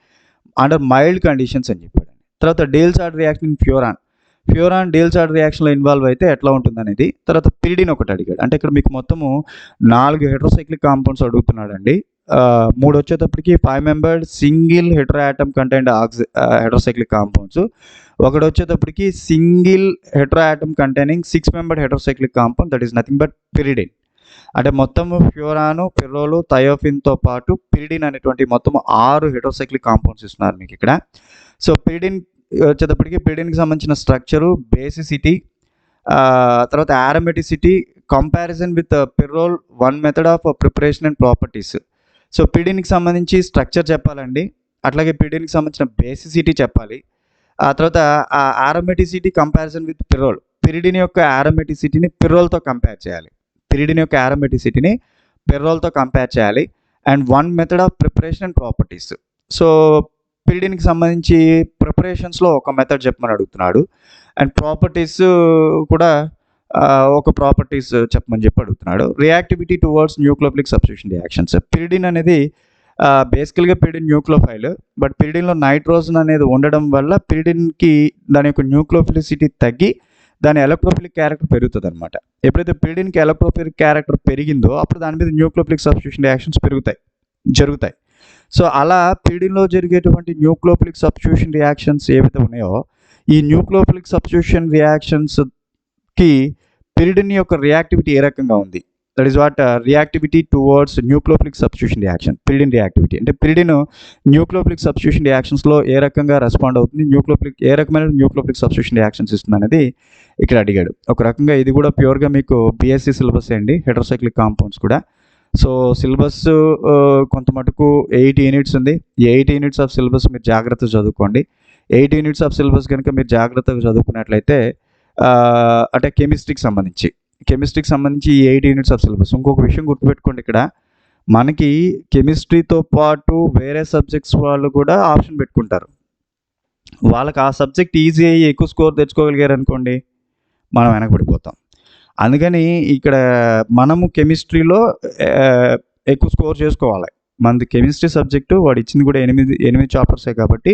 అండర్ మైల్డ్ కండిషన్స్ అని చెప్పాడు. తర్వాత Diels Alder reaction in furan. Furan Diels Alder రియాక్షన్లో ఇన్వాల్వ్ అయితే ఎట్లా ఉంటుంది అనేది. తర్వాత పిరిడిన్ ఒకటి అడిగాడు. అంటే ఇక్కడ మీకు మొత్తము 4 హెటరోసైక్లిక్ కాంపౌండ్స్ అడుగుతున్నాడండి. 3 వచ్చేటప్పటికి 5 membered single heteroatom contained heterocyclic compounds. ఒకటి వచ్చేటప్పటికి single heteroatom containing 6 membered heterocyclic compound, that is nothing but pyridine. అంటే మొత్తం ఫ్యూరాను, పిర్రోలు, థయోఫిన్తో పాటు పిరిడిన్ అనేటువంటి మొత్తం 6 హెటరోసైక్లిక్ కాంపౌండ్స్ ఇస్తున్నారు మీకు ఇక్కడ. సో పిరిడిన్ వచ్చేటప్పటికి పిరిడిన్కి సంబంధించిన స్ట్రక్చరు, బేసిసిటీ, తర్వాత aromaticity, comparison with pyrrole, 1 method of preparation and properties. So పిరిడిన్కి సంబంధించి స్ట్రక్చర్ చెప్పాలండి, అట్లాగే పిరిడిన్కి సంబంధించిన బేసిసిటీ చెప్పాలి. ఆ తర్వాత aromaticity, comparison with pyrrole, pyridine యొక్క ఆరోమెటిసిటీని పిర్రోల్తో కంపేర్ చేయాలి. పిరిడిన్ యొక్క ఆరోమెటిసిటీని పిర్రోల్తో కంపేర్ చేయాలి. And 1 method of preparation and properties. So పిరిడిన్కి సంబంధించి ప్రిపరేషన్స్లో ఒక మెథడ్ చెప్పమని అడుగుతున్నాడు, అండ్ ప్రాపర్టీస్ కూడా ఒక ప్రాపర్టీస్ చెప్పమని చెప్పి అడుగుతున్నాడు. Reactivity towards nucleophilic substitution reactions. Pyridine అనేది బేసికల్గా పిరిడిన్ న్యూక్లియోఫైల్, బట్ పిరిడిన్లో నైట్రోజన్ అనేది ఉండడం వల్ల పిరిడిన్కి దాని యొక్క న్యూక్లియోఫిలిసిటీ తగ్గి దాని ఎలక్ట్రోఫిలిక్ క్యారెక్టర్ పెరుగుతుంది అనమాట. ఎప్పుడైతే పిరిడిన్కి ఎలక్ట్రోఫిలిక్ క్యారెక్టర్ పెరిగిందో అప్పుడు దాని మీద న్యూక్లియోఫిలిక్ సబ్స్టిట్యూషన్ రియాక్షన్స్ జరుగుతాయి. సో అలా పిరిడిన్లో జరిగేటువంటి న్యూక్లియోఫిలిక్ సబ్స్టిట్యూషన్ రియాక్షన్స్ ఏవైతే ఉన్నాయో, ఈ న్యూక్లియోఫిలిక్ సబ్స్టిట్యూషన్ రియాక్షన్స్కి పిరిడిన్ యొక్క రియాక్టివిటీ ఏ రకంగా ఉంది, that is what reactivity towards nucleophilic substitution reaction. Pyridine reactivity అంటే పిరిడిన్ న్యూక్లియోఫిలిక్ సబ్స్టిట్యూషన్ రియాక్షన్స్లో ఏ రకంగా రెస్పాండ్ అవుతుంది, ఏ రకమైన న్యూక్లియోఫిలిక్ సబ్స్టిట్యూషన్ రియాక్షన్స్ ఇస్తుంది అనేది ఇక్కడ అడిగాడు. ఒక రకంగా ఇది కూడా ప్యూర్గా మీకు బీఎస్సీ సిలబస్ అండి, హెటరోసైక్లిక్ కాంపౌండ్స్ కూడా. సో సిలబస్ కొంత మటుకు 8 యూనిట్స్ ఉంది. ఈ 8 యూనిట్స్ ఆఫ్ సిలబస్ మీరు జాగ్రత్తగా చదువుకోండి. 8 యూనిట్స్ ఆఫ్ సిలబస్ కనుక మీరు జాగ్రత్తగా చదువుకున్నట్లయితే అంటే కెమిస్ట్రీకి సంబంధించి ఈ 8 యూనిట్స్ ఆఫ్ సిలబస్. ఇంకొక విషయం గుర్తుపెట్టుకోండి, ఇక్కడ మనకి కెమిస్ట్రీతో పాటు వేరే సబ్జెక్ట్స్ వాళ్ళు కూడా ఆప్షన్ పెట్టుకుంటారు. వాళ్ళకి ఆ సబ్జెక్ట్ ఈజీ అయ్యి ఎక్కువ స్కోర్ తెచ్చుకోగలిగారు అనుకోండి, మనం వెనకబడిపోతాం. అందుకని ఇక్కడ మనము కెమిస్ట్రీలో ఎక్కువ స్కోర్ చేసుకోవాలి. మనది కెమిస్ట్రీ సబ్జెక్టు, వాడు ఇచ్చింది కూడా 8 చాప్టర్సే కాబట్టి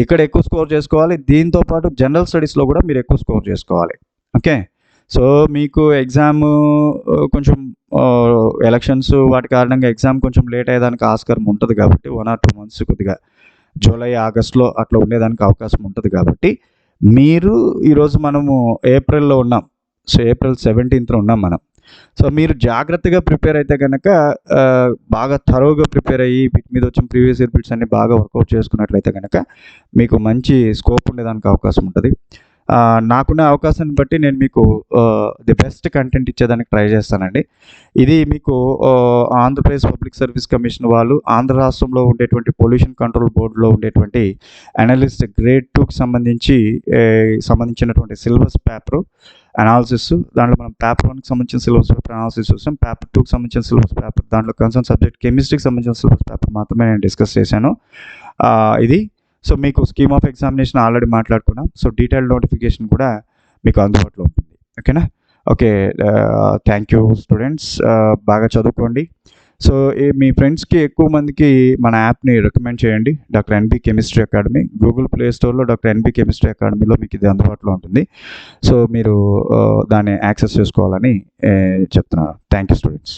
ఇక్కడ ఎక్కువ స్కోర్ చేసుకోవాలి. దీంతోపాటు జనరల్ స్టడీస్లో కూడా మీరు ఎక్కువ స్కోర్ చేసుకోవాలి. ఓకే, సో మీకు ఎగ్జామ్ కొంచెం ఎలక్షన్స్ వాటి కారణంగా ఎగ్జామ్ కొంచెం లేట్ అయ్యేదానికి ఆస్కారం ఉంటుంది కాబట్టి 1 or 2 months కొద్దిగా జూలై, ఆగస్ట్లో అట్లా ఉండేదానికి అవకాశం ఉంటుంది కాబట్టి మీరు ఈరోజు మనము ఏప్రిల్లో ఉన్నాం. సో ఏప్రిల్ 17th ఉన్నాం మనం. సో మీరు జాగ్రత్తగా ప్రిపేర్ అయితే కనుక బాగా థరోగా ప్రిపేర్ అయ్యి వీటి మీద వచ్చిన ప్రీవియస్ ఇయర్ బిట్స్ అన్ని బాగా వర్కౌట్ చేసుకున్నట్లయితే కనుక మీకు మంచి స్కోప్ ఉండేదానికి అవకాశం ఉంటుంది. నాకున్న అవకాశాన్ని బట్టి నేను మీకు ది బెస్ట్ కంటెంట్ ఇచ్చేదానికి ట్రై చేస్తానండి. ఇది మీకు ఆంధ్రప్రదేశ్ పబ్లిక్ సర్వీస్ కమిషన్ వాళ్ళు, ఆంధ్ర రాష్ట్రంలో ఉండేటువంటి పొల్యూషన్ కంట్రోల్ బోర్డులో ఉండేటువంటి అనలిస్ట్ గ్రేడ్ 2కి సంబంధించినటువంటి సిలబస్ పేపరు అనాలిసిస్. దాంట్లో మనం పేపర్ 1కి సంబంధించిన సిలబస్ పేపర్ అనాలిసిస్ చూసాం. పేపర్ 2కి సంబంధించిన సిలబస్ పేపర్, దాంట్లో కన్సర్న్ సబ్జెక్ట్ కెమిస్ట్రీకి సంబంధించిన సిలబస్ పేపర్ మాత్రమే నేను డిస్కస్ చేశాను. ఇది సో మీకు స్కీమ్ ఆఫ్ ఎగ్జామినేషన్ ఆల్రెడీ మాట్లాడుకున్నాం. సో డీటెయిల్డ్ నోటిఫికేషన్ కూడా మీకు అందుబాటులో ఉంటుంది. ఓకేనా? Okay, thank you students. బాగా చదువుకోండి. సో మీ ఫ్రెండ్స్కి ఎక్కువ మందికి మన యాప్ని రికమెండ్ చేయండి, doctor NB chemistry academy. Google play స్టోర్లో డాక్టర్ ఎన్బి కెమిస్ట్రీ అకాడమీలో మీకు ఇది అందుబాటులో ఉంటుంది. సో మీరు దాన్ని యాక్సెస్ చేసుకోవాలని చెప్తున్నాను. Thank you students.